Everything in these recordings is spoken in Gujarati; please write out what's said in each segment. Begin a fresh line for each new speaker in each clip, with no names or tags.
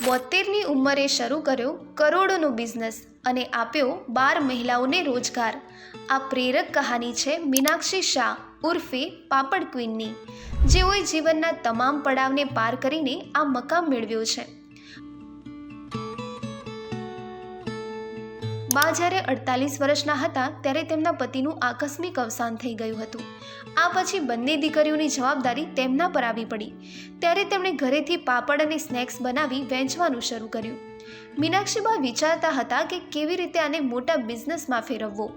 72ની ઉંમરે શરૂ કર્યો કરોડોનો બિઝનેસ અને આપ્યો 12 મહિલાઓને રોજગાર. આ પ્રેરક કહાની છે મીનાક્ષી શાહ ઉર્ફે પાપડ ક્વીનની, જેઓએ જીવનના તમામ પડાવને પાર કરીને આ મકામ મેળવ્યો છે. બા જ્યારે 48 વર્ષના હતા ત્યારે તેમના પતિનું આકસ્મિક અવસાન થઈ ગયું હતું. આ પછી બંને દીકરીઓની જવાબદારી તેમના પર આવી પડી. ત્યારે તેમણે ઘરેથી પાપડ અને સ્નેક્સ બનાવી વેચવાનું શરૂ કર્યું. મીનાક્ષીબા વિચારતા હતા કે કેવી રીતે આને મોટા બિઝનેસમાં ફેરવવો,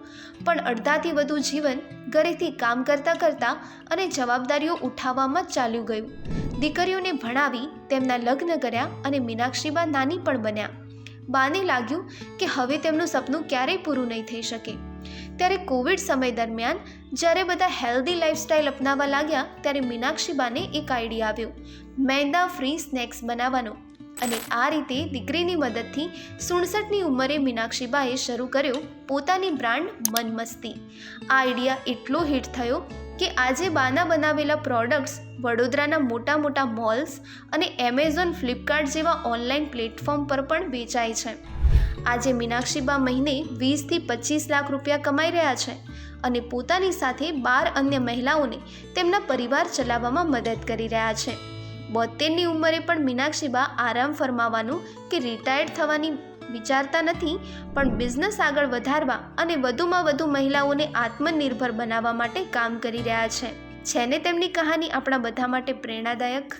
પણ અડધાથી વધુ જીવન ઘરેથી કામ કરતાં કરતાં અને જવાબદારીઓ ઉઠાવવામાં જ ચાલ્યું ગયું. દીકરીઓને ભણાવી, તેમના લગ્ન કર્યા અને મીનાક્ષીબા નાની પણ બન્યા. બાને લાગ્યું કે હવે તેમનું સપનું ક્યારેય પૂરું નહીં થઈ શકે. ત્યારે કોવિડ સમય દરમિયાન જ્યારે બધા હેલ્ધી લાઇફસ્ટાઇલ અપનાવવા લાગ્યા ત્યારે મીનાક્ષીબાને એક આઈડિયા આવ્યો, મેંદા ફ્રી સ્નેક્સ બનાવવાનો. અને આ રીતે દીકરીની મદદથી 67ની ઉંમરે મીનાક્ષીબાએ શરૂ કર્યો પોતાની બ્રાન્ડ મન મસ્તી. આ આઈડિયા એટલો હિટ થયો કે આજે બાના બનાવેલા પ્રોડક્ટ્સ વડોદરાના મોટા મોટા મોલ્સ અને એમેઝોન, ફ્લિપકાર્ટ જેવા ઓનલાઈન પ્લેટફોર્મ પર પણ વેચાય છે. આજે મીનાક્ષીબા મહિને 20થી 25 લાખ રૂપિયા કમાઈ રહ્યા છે અને પોતાની સાથે 12 અન્ય મહિલાઓને તેમના પરિવાર ચલાવવામાં મદદ કરી રહ્યા છે. 72ની ઉંમરે પણ મીનાક્ષીબા આરામ ફરમાવવાનું કે રિટાયર્ડ થવાની વિચારતા નથી, પણ બિઝનેસ આગળ વધારવા અને વધુમાં વધુ મહિલાઓને આત્મનિર્ભર બનાવવા માટે કામ કરી રહ્યા છે ને તેમની કહાની આપણા બધા માટે પ્રેરણાદાયક.